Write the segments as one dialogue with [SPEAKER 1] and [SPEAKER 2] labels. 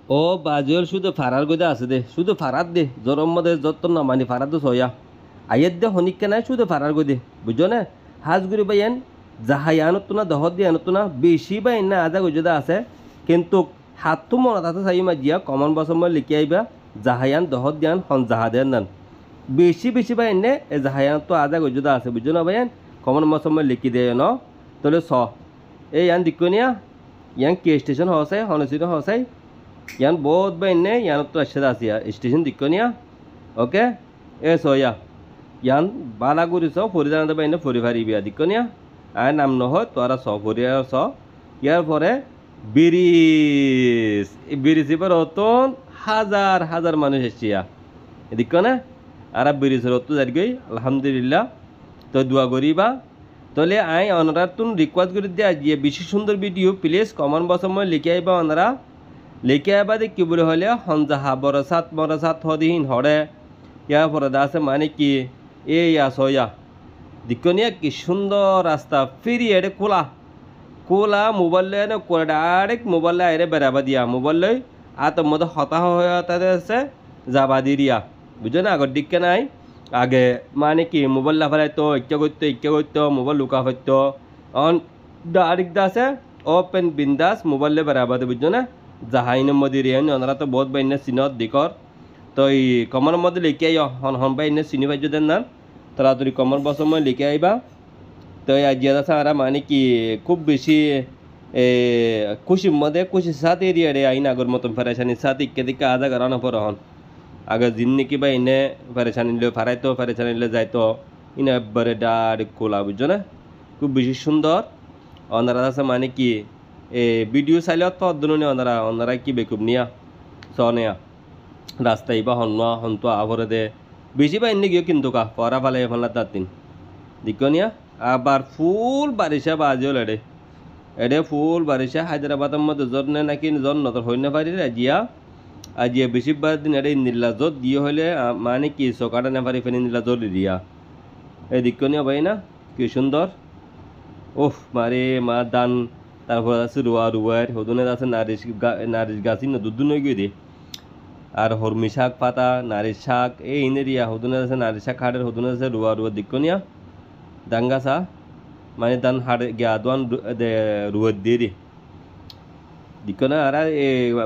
[SPEAKER 1] ও বাজল শুধু ফারার গদা আছে দে শুধু ফারাত দে জরম মধ্যে যত না মানে ফারাত তো সয়া আয়ের দে হনিক নাই শুধু ফারার গদে বুঝছো না হাজগুড়ি বাইন যাহাই আনত না দহত দিয়ে আনত না বেশি বাইন না আজা গজদা আছে কিন্তু হাতটো মনত আছে চাই মাজিয়া কমন বছর লিখি আইবা জাহায়ান দহত দিয়ান হন জাহা দেন নান বেশি বেশি বাইন নে এ জাহায়ান তো আজা গজদা আছে বুঝছো না বাইন কমন বছর লিখি দে ন তোলে স এই ইয়ান দিকনিয়া ইয়ান কে স্টেশন হসাই হনসিন হসাই ইয়ান বহুত বাইন নে ইয়ান তো আসছে আসিয়া স্টেশন দিকনিয়া ওকে এ সয়া ইয়ান বালাগুড়ি স ফরি জানাতে বাইনে ফরি ফারি বিয়া দিকনিয়া আর নাম নহয় তোরা স ফরি আর স ইয়ার পরে ব্রিজ ব্রিজ এবার অতন হাজার হাজার মানুষ এসছিয়া এদিক না আর ব্রিজের অত যাই গই আলহামদুলিল্লাহ তো দোয়া করিবা তাহলে আই অনারা তুন রিকোয়েস্ট করে দিয়ে আজকে বেশি সুন্দর ভিডিও প্লিজ কমন বছর লিখে আইবা অনারা লিখে আইবা দে কি বলে হলে হনজাহা বরসাত হদিহীন হরে ইয়ার পরে আছে মানে কি এই আসয়া দিকনিয়া কি সুন্দর রাস্তা ফিরি এড়ে কোলা মোবাইল লয় করে ডাইরেক্ট মোবাইল আইরে বেড়াবা দিয়া মোবাইল লই আর তোর মধ্যে হতাশ হয়ে আছে যাবা দি দিয়া বুঝছো না আগর দিককে নাই আগে মানে কি মোবাইল লাফালাইতো ইচ্ছা করতো মোবাইল লুকা ফাইতো অন ডাইরেক্ট আছে ওপেন বিন্দাস মোবাইল বেড়াবা দে বুঝছো না জাহাইনের মধ্যে রিয়ান ওনারা তো বহুত বাইনা চিনত দিকর তো এই কমর মধ্যে লিখে আই হন হন বাইনে চিনি পাইছো দেন না তাড়াতাড়ি কমর বছর লিখে আইবা তো আজিয়া আছে আর মানে কি খুব বেশি খুশির মধ্যে খুশির সাথে এরিয়া রে আইন আগর মতন ফেরেশানির সাথে ইকে দিকে আদা গারানো পর হন আগে জিন নাকি বা এনে ফেরেশানি লে ফারাইতো ফেরেশানি লে যাইতো ইনে একবারে ডাইরেক্ট খোলা বুঝছো না খুব বেশি সুন্দর ওনারা আছে মানে কি ভিডিও চাইলে তো অদ্দনে ওনারা কি বেকুব নিয়া সনেয়া রাস্তায় বা হন্তু আভরে দে বেশি বা এনে গিয়ে কিন্তু কা পরা ফালে ফালা তার দিন দিকনিয়া আবার ফুল বারিশা বাজিও এডে ফুল বারিশা হায়দ্রাবাদের মধ্যে জন্মে নাকি জন্ম তোর হই না পারি আজিয়া বেশিরভাগ দিন এডে নীলা জোর দিয়ে হইলে মানে কি সকাটা না পারি ফেনি নীলা জোর দিয়া এই দিকনিয়া ভাই না কি সুন্দর ওহ মারে মা দান তারপর আছে রুয়ার হদুনে আছে নারিশ গাছি না দুধ নই গিয়ে দিয়ে আর হরমি শাক পাতা নারিশ শাক এই ইনেরিয়া হদুনে আছে নারিশ শাক হাটের হদুনে আছে রুয়া দিকনিয়া দাঙ্গাসা মানে দান হাড়ে গিয়া দোয়ান রুয়ার দিয়ে দি দিকনা আর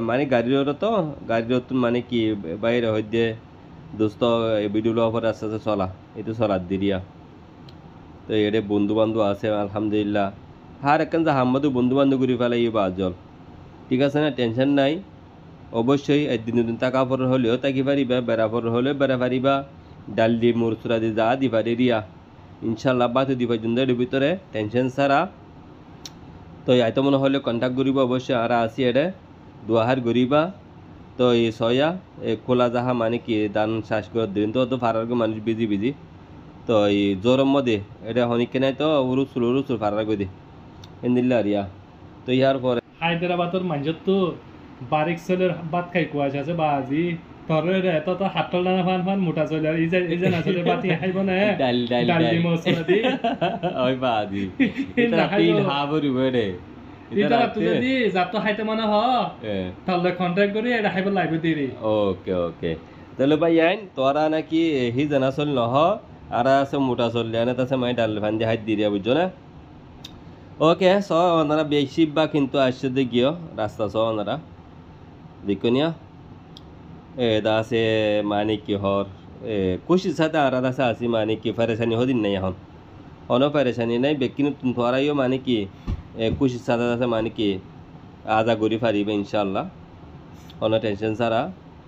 [SPEAKER 1] মানে গাড়ির মানে কি বাইরে হইতে দোস্ত ভিডিও অফার আস্তে আস্তে চলা এই তো চলার দিরিয়া তো এটা বন্ধু বান্ধব আছে আলহামদুলিল্লাহ হার একখান যা হাম্মাদু বন্ধু বান্ধব ঘুরি ফেলাই বা জল ঠিক আছে না টেনশন নাই অবশ্যই একদিন দুদিন টাকা পর হলেও তাকি পারিবা বেড়া পর হলেও বেড়া পারিবা ডাল দিয়ে মুরসুরা দিয়ে যা দিবা রিয়া ইনশাল্লাহ বাতো দিবা জুন্দের ভিতরে টেনশন ছাড়া তো আইতো মনে হলে কন্ট্যাক্ট করিব অবশ্যই আর আসি এডে দুয়াহার করিবা তো এই সয়া খোলা যাহা মানে কি দান শ্বাস করে দিন তো ফারার মানুষ বিজি তো এই জোরম মধ্যে এটা হনিকে নাই তো উরুসুল ফারার করে দি এন্দিল্লা আরিয়া তো ইয়ার পরে
[SPEAKER 2] হায়দ্রাবাদের মানুষের তো বারিক চলের ভাত খাই কুয়াশ আছে বাজি তরে রে তো হাতল দানা ফান মোটা চলে আর এই যে না চলে বাতি খাইব না ডাল দি মসলা দি
[SPEAKER 1] ওই বাজি এটা তিন হাবরি বড়ে
[SPEAKER 2] এটা তুই যদি যাতো খাইতে মনে হ তাহলে কন্টাক্ট করি এটা খাইব লাগবে দিরি
[SPEAKER 1] ওকে তাহলে ভাই আইন তোরা নাকি হি জানা চল নহ আর আছে মোটা চল জানে তাছে মাই ডাল ফান দিয়ে হাত দিয়ে বুঝছো না ওকে স ওনারা বেশি বা কিন্তু আসছে দেখিও রাস্তা স ওনারা দেখনিয়া এটা আছে মানে কি হর খুশির সাথে আর আছে আসি মানে কি ফেরেশানি হদিন নাই এখন অনো ফেরেশানি নাই বেকিন তোরাইও মানে কি খুশির সাথে আছে মানে কি আজা গড়ি ফারিবে ইনশাল্লাহ কোনো টেনশন ছাড়া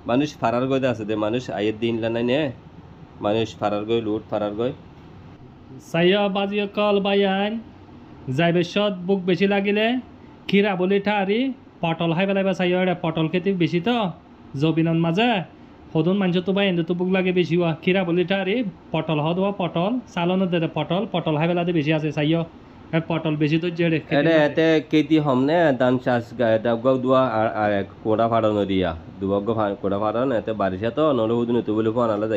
[SPEAKER 1] মানুষ ফারার গইতে আছে দে মানুষ আয়ের দিন নাই নে মানুষ ফারার গই লুট ফারার গই
[SPEAKER 2] সাইয়া বাজিয়ে কল বাইয়ান যাইবে সদ বুক বেশি লাগিলে খিরা বলি ঠারি পটল খাই পেলাইবা সাইয়া পটল খেতে বেশি তো জবিনন মাঝে সদন মানুষ তো বাই এনে তো বুক লাগে বেশি হওয়া খিরা বলি ঠারি পটল হওয়া পটল চালনো দে পটল খাই পেলাতে বেশি আছে সাইয়া পটল বেশি তো জেড়ে
[SPEAKER 1] এতে কেতি হমনে দান চাষ ডাবগাও দুয়া আর কোড়া ফাড়ানো দিয়া দুবগ্গ কোড়া ফাড়ানো এতে বারিশা তো নলে হুদিন তো বলে ফোন আলাদা